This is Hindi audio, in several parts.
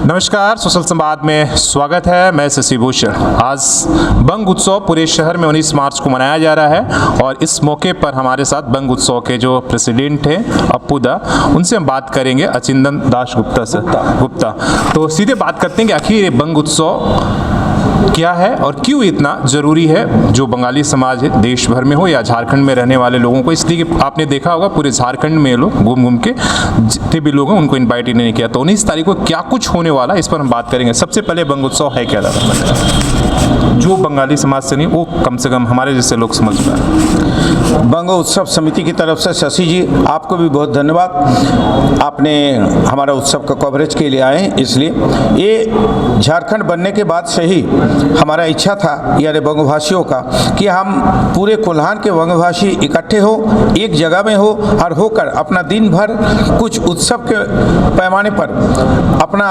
नमस्कार, सोशल संवाद में स्वागत है। मैं शशि भूषण। आज बंग उत्सव पूरे शहर में 19 मार्च को मनाया जा रहा है और इस मौके पर हमारे साथ बंग उत्सव के जो प्रेसिडेंट हैं अप्पू दा, उनसे हम बात करेंगे अचिंदन दास गुप्ता। तो सीधे बात करते हैं कि आखिर ये बंग उत्सव क्या है और क्यों इतना ज़रूरी है जो बंगाली समाज है, देश भर में हो या झारखंड में रहने वाले लोगों को। इसलिए कि आपने देखा होगा पूरे झारखंड में लोग घूम घूम के जितने भी लोग हैं उनको इनवाइट ही नहीं किया। तो 19 तारीख को क्या कुछ होने वाला है इस पर हम बात करेंगे। सबसे पहले बंग उत्सव है क्या जो बंगाली समाज से नहीं, वो कम से कम हमारे जैसे लोग समझ पाए। बंग उत्सव समिति की तरफ से शशि जी आपको भी बहुत धन्यवाद। आपने हमारा उत्सव का कवरेज के लिए आए, इसलिए ये झारखंड बनने के बाद से ही हमारा इच्छा था यानी बंगभाषियों का कि हम पूरे कोल्हान के बंगभाषी इकट्ठे हो, एक जगह में हो और होकर अपना दिन भर कुछ उत्सव के पैमाने पर अपना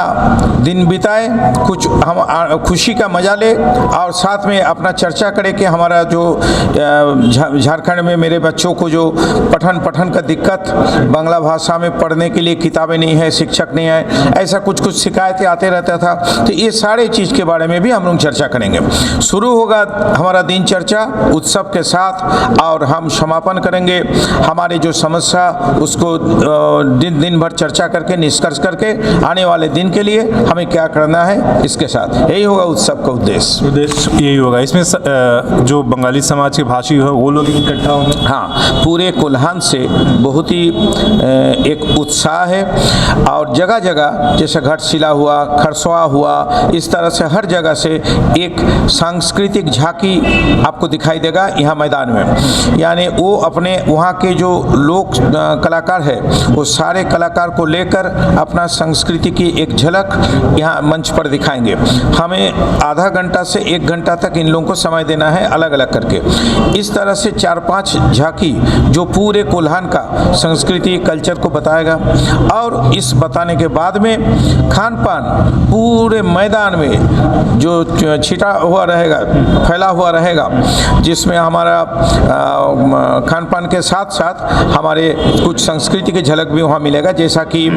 दिन बिताए, कुछ हम खुशी का मजा ले और साथ में अपना चर्चा करें कि हमारा जो झारखंड में मेरे बच्चों को जो पठन का दिक्कत, बांग्ला भाषा में पढ़ने के लिए किताबें नहीं है, शिक्षक नहीं है, ऐसा कुछ शिकायतें आते रहता था। तो ये सारे चीज़ के बारे में भी हम लोग चर्चा करेंगे। शुरू होगा हमारा दिन चर्चा उत्सव के साथ और हम समापन करेंगे हमारे जो समस्या उसको दिन भर चर्चा करके निष्कर्ष करके आने वाले दिन के लिए हमें क्या करना है, इसके साथ यही होगा उत्सव का उद्देश्य यही होगा। इसमें जो बंगाली समाज के भाषी है वो लोग इकट्ठा होंगे। हाँ, पूरे कोल्हान से बहुत ही एक उत्साह है और जगह जगह जैसे घाटशिला हुआ, खरसवा हुआ, इस तरह से हर जगह से एक सांस्कृतिक झांकी आपको दिखाई देगा यहाँ मैदान में। यानी वो अपने वहाँ के जो लोक कलाकार है वो सारे कलाकार को लेकर अपना संस्कृति की एक झलक यहाँ मंच पर दिखाएंगे। हमें आधा घंटा से 1 घंटा तक इन लोगों को समय देना है अलग अलग करके। इस तरह से 4-5 झांकी जो पूरे कोल्हान का संस्कृति कल्चर को बताएगा और इस बताने के बाद में खान पान पूरे मैदान में जो छिटा हुआ रहेगा, फैला हुआ रहेगा, जिसमें हमारा खान पान के साथ साथ हमारे कुछ संस्कृति की झलक भी वहाँ मिलेगा, जैसा कि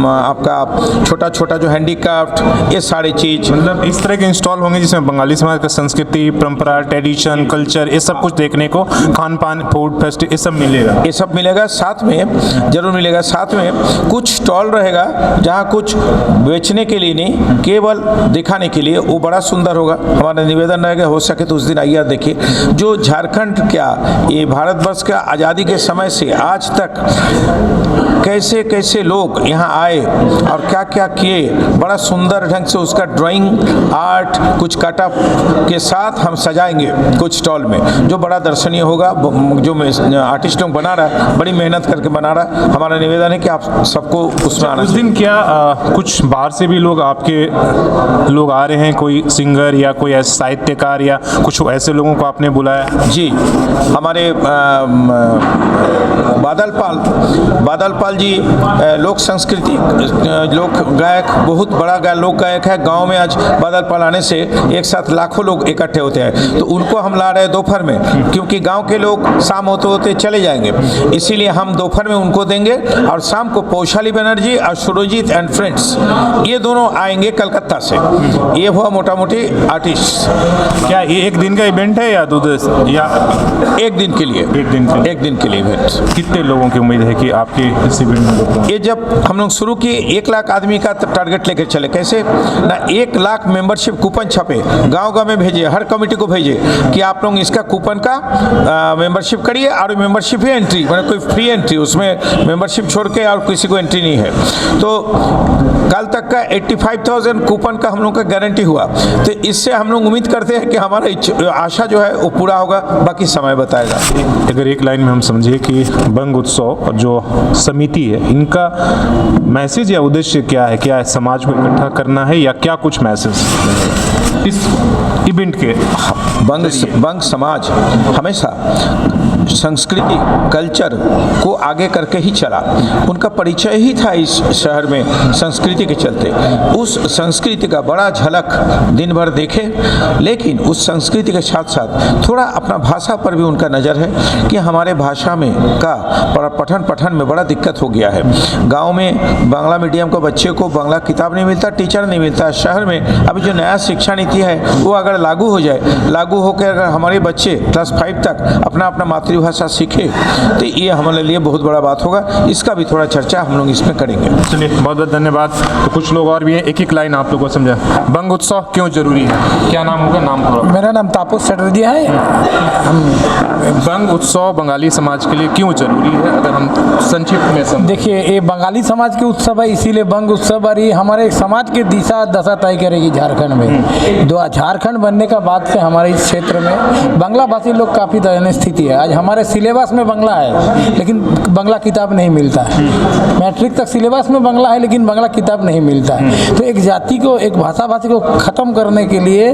आपका छोटा छोटा जो हैंडीक्राफ्ट, ये सारी चीज़ मतलब इस तरह के इंस्टॉल होंगे जिसमें बंगाली समाज का संस्कृति, परंपरा, ट्रेडिशन, कल्चर, ये सब कुछ देखने को, खान पान, फूड फेस्ट, ये सब मिलेगा। ये सब मिलेगा, साथ में जरूर मिलेगा। साथ में कुछ स्टॉल रहेगा जहाँ कुछ बेचने के लिए नहीं, केवल दिखाने के लिए, वो बड़ा सुंदर होगा। हमारा निवेदन रहेगा हो सके तो उस दिन आइए देखिए जो झारखंड क्या ये भारतवर्ष का आज़ादी के समय से आज तक कैसे कैसे लोग यहाँ आए और क्या क्या किए, बड़ा सुंदर ढंग से उसका ड्राइंग आर्ट कुछ कटअप के साथ हम सजाएंगे कुछ स्टॉल में, जो बड़ा दर्शनीय होगा। जो आर्टिस्ट लोग बना रहा है, बड़ी मेहनत करके बना रहा है। हमारा निवेदन है कि आप सबको उसमें आना। उस दिन क्या कुछ बाहर से भी लोग आपके लोग आ रहे हैं, कोई सिंगर या कोई ऐसे साहित्यकार या कुछ ऐसे लोगों को आपने बुलाया? जी, हमारे बादल पाल जी लोक संस्कृति लोक गायक, बहुत बड़ा लोक गायक है। गांव में आज बादल पाल आने से एक साथ लाखों लोग इकट्ठे होते हैं, तो उनको हम ला रहे हैं दोपहर में, क्योंकि गांव के लोग शाम होते होते चले जाएंगे, इसीलिए हम दोपहर में उनको देंगे। और शाम को पौशाली बनर्जी और सुरजीत एंड फ्रेंड्स ये दोनों आएंगे कलकत्ता से। ये हुआ मोटा मोटी आर्टिस्ट। क्या ये एक दिन का इवेंट है या 2 दिन या एक दिन के लिए? एक दिन के लिए इवेंट। कितने लोगों की उम्मीद है कि आपके इस इवेंट में? ये जब हम लोग शुरू किए 1 लाख आदमी का टारगेट लेकर चले। कैसे ना, 1 लाख मेंबरशिप कूपन छपे, गांव में भेजिए, हर कमेटी को भेजिए कि आप लोग इसका कूपन का मेंबरशिप करिए और मेंबरशिप ही एंट्री, मतलब कोई फ्री एंट्री, उसमें मेंबरशिप छोड़ के और किसी को एंट्री नहीं है। तो कल तक का 85,000 कूपन का हम लोग का गारंटी हुआ। तो इससे हम लोग उम्मीद करते हैं कि हमारा आशा जो है वो पूरा होगा, बाकी समय बताएगा। अगर एक लाइन में हम समझे कि बंग उत्सव जो समिति है, इनका मैसेज या उद्देश्य क्या है? क्या समाज को इकट्ठा करना है या क्या कुछ मैसेज इस इवेंट के? बंग समाज हमेशा संस्कृति कल्चर को आगे करके ही चला। उनका परिचय ही था इस शहर में संस्कृति के चलते। उस संस्कृति का बड़ा झलक दिन भर देखे, लेकिन उस संस्कृति के साथ साथ थोड़ा अपना भाषा पर भी उनका नज़र है कि हमारे भाषा में का पठन में बड़ा दिक्कत दिक्कत हो गया है। गांव में बांग्ला मीडियम को बच्चे को बांग्ला किताब नहीं मिलता, टीचर नहीं मिलता। शहर में अभी जो नया शिक्षा नीति है वो अगर लागू हो जाए, लागू होकर अगर हमारे बच्चे क्लास 5 तक अपना अपना मातृभाषा सीखे तो ये हमारे लिए बहुत बड़ा बात होगा। इसका भी थोड़ा चर्चा हम लोग इसमें करेंगे। चलिए बहुत बहुत धन्यवाद। तो कुछ लोग और भी हैं, एक एक लाइन आप लोगों को समझा। बंग उत्सव क्यों जरूरी है? क्या नाम होगा? नाम थोड़ा। मेरा नाम तापस चटर्जी है। हम बंग उत्सव बंगाली समाज के लिए क्यों जरूरी है, अगर हम संक्षिप्त में समझें? देखिए, ये बंगाली समाज के उत्सव है, इसीलिए बंग उत्सव और ये हमारे समाज की दिशा दशा तय करेगी झारखंड में। झारखंड बनने का बाद से हमारे इस क्षेत्र में बांग्ला भाषी लोग काफ़ी दयनीय स्थिति है। आज हमारे सिलेबस में बांग्ला है लेकिन बांग्ला किताब नहीं मिलता है। मैट्रिक तक सिलेबस में बांग्ला है लेकिन बांग्ला किताब नहीं मिलता है। तो एक जाति को, एक भाषी को ख़त्म करने के लिए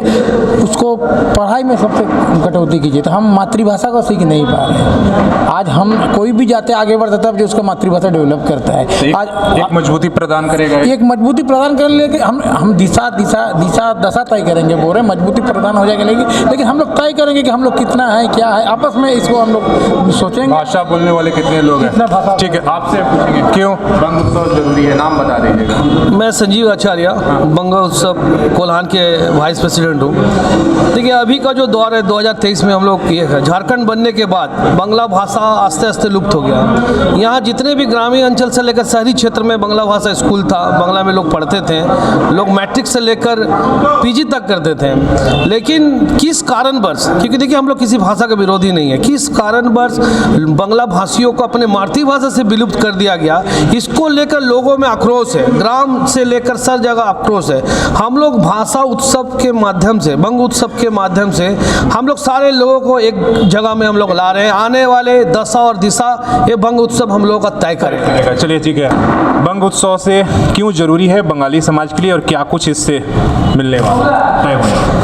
उसको पढ़ाई में सबसे कटौती कीजिए। तो हम मातृभाषा को सीख नहीं पा रहे। आज हम कोई भी जाते आगे बढ़ता तब जो उसका मातृभाषा डेवलप करता है। आज एक मजबूती प्रदान करेगा, एक मजबूती प्रदान कर ले, हम दिशा दशा तय करेंगे। बोल रहे मजबूती प्रदान हो जाएगा, लेकिन हम लोग तय करेंगे कि हम लोग कितना है, क्या है, आपस में इसको हम लोग सोचेंगे। भाषा बोलने वाले कितने लोग हैं? ठीक है, आपसे पूछेंगे क्यों बंग उत्सव जरूरी है, नाम बता दीजिएगा। मैं संजीव आचार्य बंग उत्सव कोल्हान के वाइस प्रेसिडेंट हूँ। देखिए, अभी का जो दौर है 2023 में हम लोग किए हैं, झारखंड बनने के बाद बांग्ला भाषा आस्ते आस्ते लुप्त हो गया। यहाँ जितने भी ग्रामीण अंचल से लेकर शहरी क्षेत्र में बांग्ला भाषा स्कूल था, बांग्ला में लोग पढ़ते थे, लोग मैट्रिक से लेकर पीजी तक करते थे। लेकिन किस कारणवश, क्योंकि देखिए हम लोग किसी भाषा के विरोधी नहीं है, किस कारणवश बांग्ला भाषियों को अपने मातृभाषा से विलुप्त कर दिया गया, इसको लेकर लोगों में आक्रोश है। ग्राम से लेकर सर जगह आक्रोश है। हम लोग भाषा उत्सव के माध्यम से, बंग उत्सव के माध्यम से हम लोग सारे लोगों को एक जगह में हम लोग ला रहे हैं। आने वाले दशा और दिशा ये बंग उत्सव हम लोगों का तय करेगा। चलिए ठीक है, बंग उत्सव से क्यों जरूरी है बंगाली समाज के लिए और क्या कुछ इससे मिलने वाला तय होने?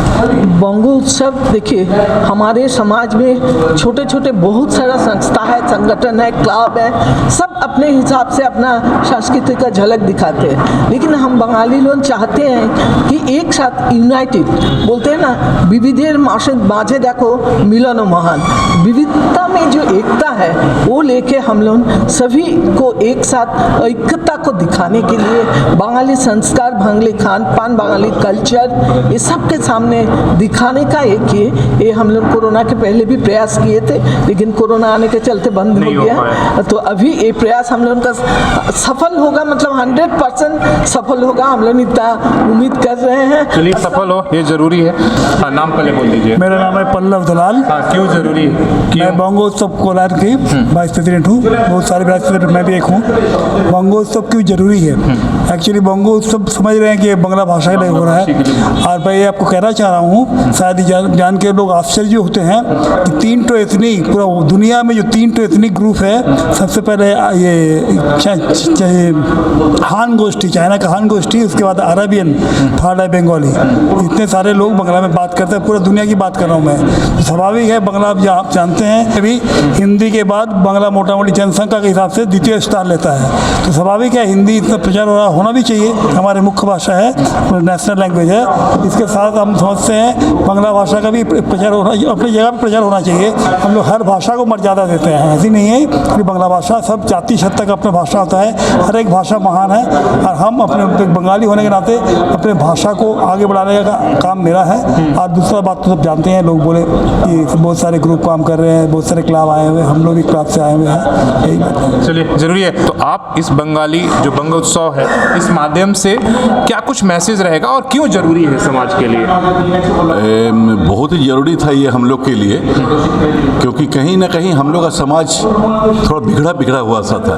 बंग उत्सव देखिए, हमारे समाज में छोटे छोटे बहुत सारा संस्था है, संगठन है, क्लब है, सब अपने हिसाब से अपना संस्कृति का झलक दिखाते हैं। लेकिन हम बंगाली लोग चाहते हैं कि एक साथ यूनाइटेड, बोलते हैं ना, विविधेर माझे देखो मिलन महान, विविधता में जो एकता है वो लेके हम लोग सभी को एक साथ ऐक्यता को दिखाने के लिए बंगाली संस्कार, बंगाली खान पान, बंगाली कल्चर, ये सब के सामने दिखाने का एक ये हम लोग कोरोना के पहले भी प्रयास किए थे, लेकिन कोरोना आने के चलते बंद हो गया। तो अभी ये प्रयास हम लोग का सफल होगा, मतलब 100% सफल होगा, हम लोग इतना उम्मीद कर रहे हैं। चलिए, सफल हो ये जरूरी है। हाँ, नाम पहले बोल दीजिए। मेरा नाम है पल्लव दलाल। हाँ, क्यों जरूरी है? मैं बंगोत्सव कोलार की वाइस प्रेसिडेंट हूँ। बहुत सारे वाइस प्रेसिडेंट मैं भी एक हूँ। बंगोत्सव क्यों जरूरी है? एक्चुअली बंगोत्सव समझ रहे हैं कि बंगला भाषा में हो रहा है, और मैं ये आपको कहना चाह रहा हूँ, शायद जान के लोग आश्चर्य होते हैं कि 3 तो एथनिक, पूरा दुनिया में जो 3 तो एथनिक ग्रुप है, सबसे पहले ये हान गोष्ठी, चाइना का हान गोष्ठी, उसके बाद अरबियन, थर्ड है बंगाली। इतने सारे लोग बांग्ला में बात करते हैं, पूरा दुनिया की बात कर रहा हूँ मैं। तो स्वाभाविक है, बांग्ला आप जानते हैं अभी हिंदी के बाद बांग्ला मोटा मोटी जनसंख्या के हिसाब से द्वितीय स्थान लेता है। तो स्वाभाविक है हिंदी इतना प्रचार होना भी चाहिए, हमारी मुख्य भाषा है, नेशनल लैंग्वेज है। इसके साथ हम समझते हैं बांग्ला भाषा का भी प्रचार होना, अपनी जगह पर प्रचार होना चाहिए। हम लोग हर भाषा को मर्यादा देते हैं, ऐसी नहीं है कि बांग्ला भाषा, सब जाति सत्ता का अपना भाषा होता है, हर एक भाषा महान है। और हम अपने बंगाली होने के नाते अपने भाषा को आगे बढ़ाने का काम मेरा है। और दूसरा बात तो सब जानते हैं, लोग बोले कि बहुत सारे ग्रुप काम कर रहे हैं, बहुत सारे क्लब आए हुए हैं, हम लोग भी क्लब से आए हुए हैं, यही बात है। चलिए, जरूरी है। तो आप इस बंगाली जो बंग उत्सव है, इस माध्यम से क्या कुछ मैसेज रहेगा और क्यों जरूरी है समाज के लिए? बहुत ही ज़रूरी था ये हम लोग के लिए, क्योंकि कहीं ना कहीं हम लोग का समाज थोड़ा बिगड़ा हुआ सा था,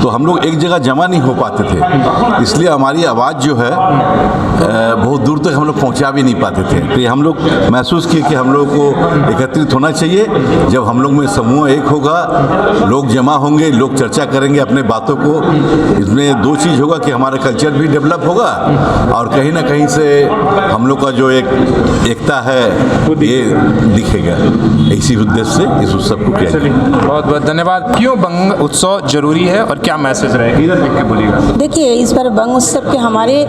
तो हम लोग एक जगह जमा नहीं हो पाते थे। इसलिए हमारी आवाज़ जो है बहुत दूर तक हम लोग पहुंचा भी नहीं पाते थे। तो ये हम लोग महसूस किए कि हम लोग को एकत्रित होना चाहिए। जब हम लोग में समूह एक होगा, लोग जमा होंगे, लोग चर्चा करेंगे अपने बातों को, इसमें 2 चीज़ होगा कि हमारा कल्चर भी डेवलप होगा और कहीं ना कहीं से हम लोग का जो एक एकता है ये दिखेगा। इसी उद्देश्य से इस उत्सव को किया जाए। चलिए, बहुत बहुत धन्यवाद। क्यों बंग उत्सव जरूरी है और क्या मैसेज रहेगा, इधर लिख के बोलिएगा। देखिए, इस बार बंग उत्सव के हमारे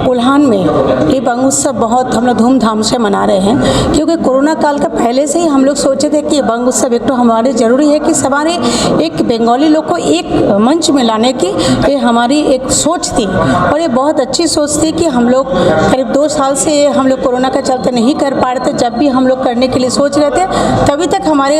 कोल्हान में ये बंग उत्सव बहुत हम लोग धूमधाम से मना रहे हैं, क्योंकि कोरोना काल का पहले से ही हम लोग सोचे थे कि ये बंग उत्सव एक तो हमारे ज़रूरी है कि हमारे एक बंगाली लोग को एक मंच में लाने की ये हमारी एक सोच थी, और ये बहुत अच्छी सोच थी कि हम लोग करीब 2 साल से हम लोग कोरोना का चलते नहीं कर पा रहे थे। जब भी हम लोग करने के लिए सोच रहे थे तभी तक हमारे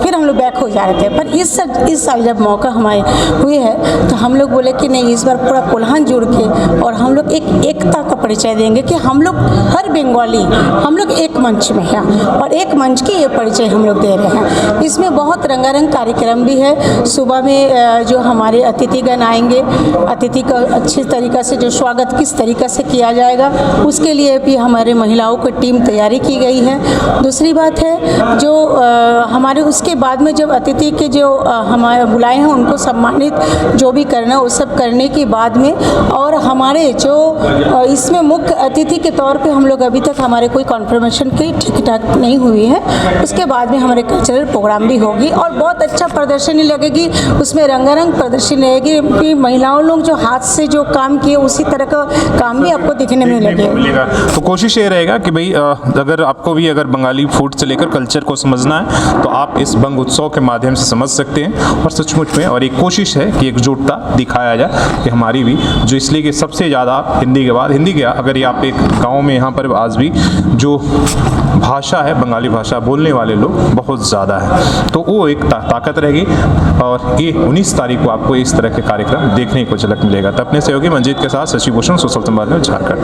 फिर हम लोग बैक हो जा रहे थे, पर इस साल जब मौका हमारे हुई है तो हम लोग बोले कि नहीं, इस बार पूरा कोल्हान जुड़ के और हम लोग एक एकता का परिचय देंगे कि हम लोग हर बंगाली हम लोग एक मंच में हैं और एक मंच की ये परिचय हम लोग दे रहे हैं। इसमें बहुत रंगारंग कार्यक्रम भी है। सुबह में जो हमारे अतिथिगण आएंगे, अतिथि का अच्छी तरीक़ा से जो स्वागत किस तरीक़ा से किया जाएगा उसके लिए भी हमारे महिलाओं की टीम तैयारी की गई है। दूसरी बात है जो हमारे उसके बाद में जब अतिथि के जो हमारे बुलाए हैं उनको सम्मानित जो भी करना वो सब करने के बाद में, और हमारे जो इसमें मुख्य अतिथि के तौर पे हम लोग अभी तक हमारे कोई कॉन्फर्मेशन की ठीक ठाक नहीं हुई है। उसके बाद में हमारे कल्चरल प्रोग्राम भी होगी और बहुत अच्छा प्रदर्शनी लगेगी, उसमें रंगारंग प्रदर्शनी लगेगी कि महिलाओं लोग जो हाथ से जो काम किए उसी तरह का काम भी आपको दिखने में लगेगा। तो कोशिश ये रहेगा कि भाई अगर आपको भी अगर बंगाली फूड से लेकर कल्चर को समझना है तो आप इस बंग उत्सव के माध्यम से समझ सकते हैं, और सचमुच में और एक कोशिश है कि एकजुटता दिखाया जाए कि हमारी भी जो, इसलिए कि सबसे ज़्यादा हिंदी के बाद अगर ये आप एक गाँव में यहाँ पर आज भी जो भाषा है बंगाली भाषा बोलने वाले लोग बहुत ज़्यादा है, तो वो एक ताकत रहेगी। और ये 19 तारीख को आपको इस तरह के कार्यक्रम देखने को झलक मिलेगा। तो अपने सहयोगी मंजीत के साथ शशि भूषण, सोशल संवाद में झारखंड।